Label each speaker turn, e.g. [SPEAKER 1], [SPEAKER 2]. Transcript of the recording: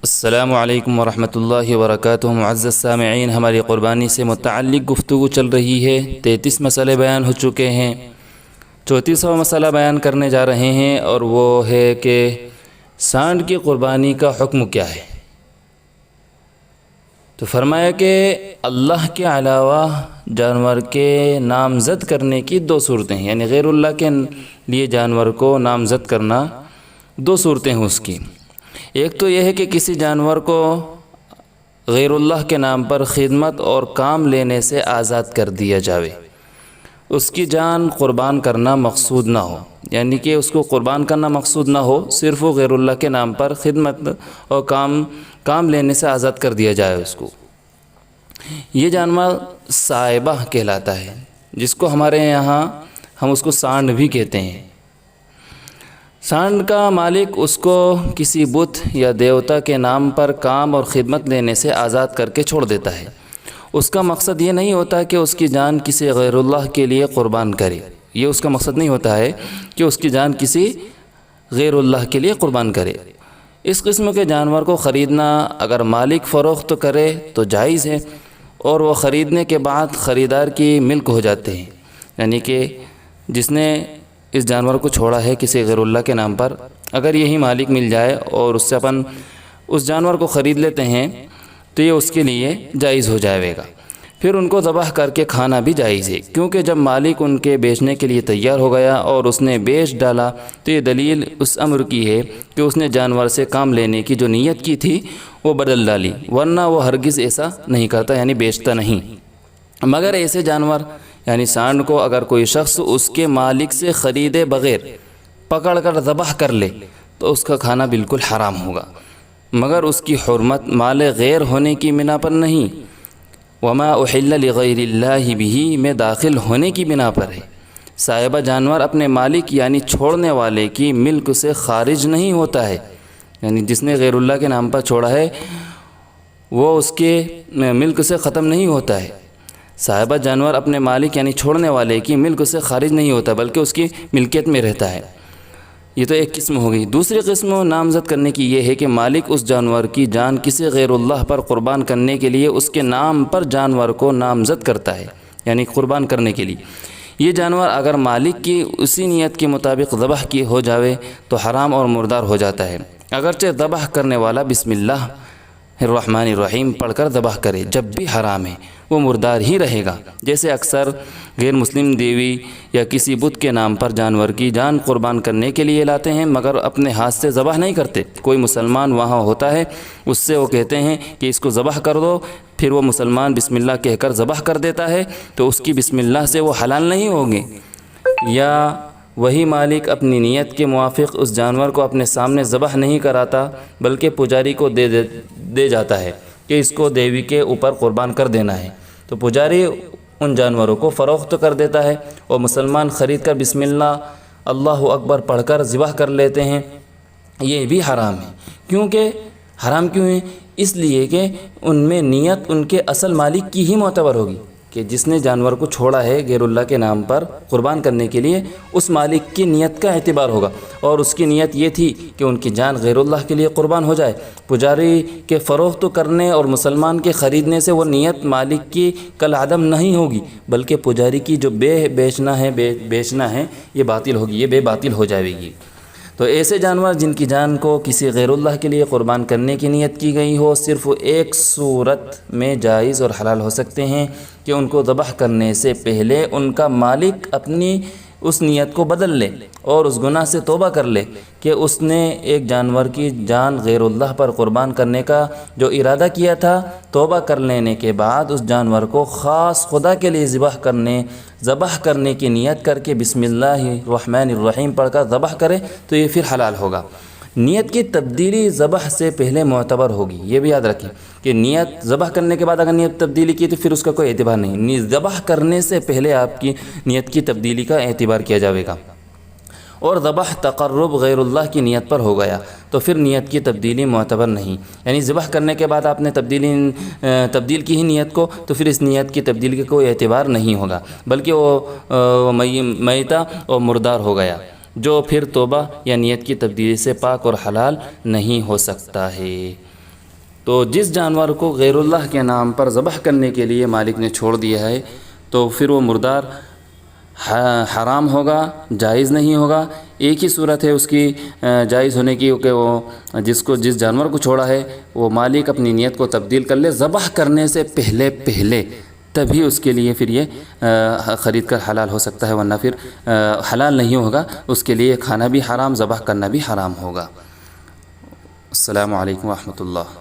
[SPEAKER 1] السلام علیکم ورحمۃ اللہ وبرکاتہ۔ معزز سامعین، ہماری قربانی سے متعلق گفتگو چل رہی ہے۔ 33 مسئلے بیان ہو چکے ہیں، 34واں مسئلہ بیان کرنے جا رہے ہیں، اور وہ ہے کہ سانڈ کی قربانی کا حکم کیا ہے۔ تو فرمایا کہ اللہ کے علاوہ جانور کے نامزد کرنے کی دو صورتیں ہیں، یعنی غیر اللہ کے لیے جانور کو نامزد کرنا دو صورتیں ہیں اس کی۔ ایک تو یہ ہے کہ کسی جانور کو غیر اللہ کے نام پر خدمت اور کام لینے سے آزاد کر دیا جاوے، اس کی جان قربان کرنا مقصود نہ ہو، یعنی کہ اس کو قربان کرنا مقصود نہ ہو، صرف وہ غیر اللہ کے نام پر خدمت اور کام لینے سے آزاد کر دیا جائے اس کو۔ یہ جانور صائبہ کہلاتا ہے، جس کو ہمارے یہاں ہم اس کو سانڈ بھی کہتے ہیں۔ سانڈ کا مالک اس کو کسی بت یا دیوتا کے نام پر کام اور خدمت لینے سے آزاد کر کے چھوڑ دیتا ہے۔ اس کا مقصد یہ نہیں ہوتا کہ اس کی جان کسی غیر اللہ کے لیے قربان کرے، یہ اس کا مقصد نہیں ہوتا ہے کہ اس کی جان کسی غیر اللہ کے لیے قربان کرے۔ اس قسم کے جانور کو خریدنا اگر مالک فروخت کرے تو جائز ہے، اور وہ خریدنے کے بعد خریدار کی ملک ہو جاتے ہیں، یعنی کہ جس نے اس جانور کو چھوڑا ہے کسی غیر اللہ کے نام پر، اگر یہی مالک مل جائے اور اس سے اپن اس جانور کو خرید لیتے ہیں تو یہ اس کے لیے جائز ہو جائے گا۔ پھر ان کو ذبح کر کے کھانا بھی جائز ہے، کیونکہ جب مالک ان کے بیچنے کے لیے تیار ہو گیا اور اس نے بیچ ڈالا تو یہ دلیل اس امر کی ہے کہ اس نے جانور سے کام لینے کی جو نیت کی تھی وہ بدل ڈالی، ورنہ وہ ہرگز ایسا نہیں کرتا، یعنی بیچتا نہیں۔ مگر ایسے جانور یعنی سانڈ کو اگر کوئی شخص اس کے مالک سے خریدے بغیر پکڑ کر ذبح کر لے تو اس کا کھانا بالکل حرام ہوگا، مگر اس کی حرمت مال غیر ہونے کی بنا پر نہیں، وما احل لغیر اللہ بھی میں داخل ہونے کی بنا پر ہے۔ صائبہ جانور اپنے مالک یعنی چھوڑنے والے کی ملک سے خارج نہیں ہوتا ہے، یعنی جس نے غیر اللہ کے نام پر چھوڑا ہے وہ اس کے ملک سے ختم نہیں ہوتا ہے۔ صائبہ جانور اپنے مالک یعنی چھوڑنے والے کی ملک سے خارج نہیں ہوتا، بلکہ اس کی ملکیت میں رہتا ہے۔ یہ تو ایک قسم ہو گئی۔ دوسری قسم نامزد کرنے کی یہ ہے کہ مالک اس جانور کی جان کسی غیر اللہ پر قربان کرنے کے لیے اس کے نام پر جانور کو نامزد کرتا ہے، یعنی قربان کرنے کے لیے۔ یہ جانور اگر مالک کی اسی نیت کے مطابق ذبح کی ہو جاوے تو حرام اور مردار ہو جاتا ہے، اگرچہ ذبح کرنے والا بسم اللہ الرحمن الرحیم پڑھ کر ذبح کرے، جب بھی حرام ہے وہ مردار ہی رہے گا۔ جیسے اکثر غیر مسلم دیوی یا کسی بت کے نام پر جانور کی جان قربان کرنے کے لیے لاتے ہیں، مگر اپنے ہاتھ سے ذبح نہیں کرتے۔ کوئی مسلمان وہاں ہوتا ہے، اس سے وہ کہتے ہیں کہ اس کو ذبح کر دو، پھر وہ مسلمان بسم اللہ کہہ کر ذبح کر دیتا ہے، تو اس کی بسم اللہ سے وہ حلال نہیں ہوگے۔ یا وہی مالک اپنی نیت کے موافق اس جانور کو اپنے سامنے ذبح نہیں کراتا، بلکہ پجاری کو دے جاتا ہے کہ اس کو دیوی کے اوپر قربان کر دینا ہے، تو پجاری ان جانوروں کو فروخت کر دیتا ہے، اور مسلمان خرید کر بسم اللہ اللہ اکبر پڑھ کر ذبح کر لیتے ہیں۔ یہ بھی حرام ہے۔ کیونکہ حرام کیوں ہے؟ اس لیے کہ ان میں نیت ان کے اصل مالک کی ہی معتبر ہوگی، کہ جس نے جانور کو چھوڑا ہے غیر اللہ کے نام پر قربان کرنے کے لیے، اس مالک کی نیت کا اعتبار ہوگا، اور اس کی نیت یہ تھی کہ ان کی جان غیر اللہ کے لیے قربان ہو جائے۔ پجاری کے فروخت کرنے اور مسلمان کے خریدنے سے وہ نیت مالک کی کل عدم نہیں ہوگی، بلکہ پجاری کی جو بیچنا ہے یہ باطل ہوگی، یہ بے باطل ہو جائے گی۔ تو ایسے جانور جن کی جان کو کسی غیر اللہ کے لیے قربان کرنے کی نیت کی گئی ہو، صرف ایک صورت میں جائز اور حلال ہو سکتے ہیں کہ ان کو ذبح کرنے سے پہلے ان کا مالک اپنی اس نیت کو بدل لے اور اس گناہ سے توبہ کر لے کہ اس نے ایک جانور کی جان غیر اللہ پر قربان کرنے کا جو ارادہ کیا تھا، توبہ کر لینے کے بعد اس جانور کو خاص خدا کے لیے ذبح کرنے کی نیت کر کے بسم اللہ الرحمن الرحیم پڑھ کر ذبح کرے تو یہ پھر حلال ہوگا۔ نیت کی تبدیلی ذبح سے پہلے معتبر ہوگی، یہ بھی یاد رکھیں کہ نیت ذبح کرنے کے بعد اگر نیت تبدیلی کی تو پھر اس کا کوئی اعتبار نہیں، ذبح کرنے سے پہلے آپ کی نیت کی تبدیلی کا اعتبار کیا جائے گا۔ اور ذبح تقرب غیر اللہ کی نیت پر ہو گیا تو پھر نیت کی تبدیلی معتبر نہیں، یعنی ذبح کرنے کے بعد آپ نے تبدیل کی ہی نیت کو، تو پھر اس نیت کی تبدیلی کا کوئی اعتبار نہیں ہوگا، بلکہ وہ میتہ اور مردار ہو گیا، جو پھر توبہ یا نیت کی تبدیلی سے پاک اور حلال نہیں ہو سکتا ہے۔ تو جس جانور کو غیر اللہ کے نام پر ذبح کرنے کے لیے مالک نے چھوڑ دیا ہے تو پھر وہ مردار حرام ہوگا، جائز نہیں ہوگا۔ ایک ہی صورت ہے اس کی جائز ہونے کی کہ وہ جس جانور کو چھوڑا ہے وہ مالک اپنی نیت کو تبدیل کر لے ذبح کرنے سے پہلے، تبھی اس کے لیے پھر یہ خرید کر حلال ہو سکتا ہے، ورنہ پھر حلال نہیں ہوگا، اس کے لیے کھانا بھی حرام، ذبح کرنا بھی حرام ہوگا۔ السلام علیکم ورحمۃ اللہ۔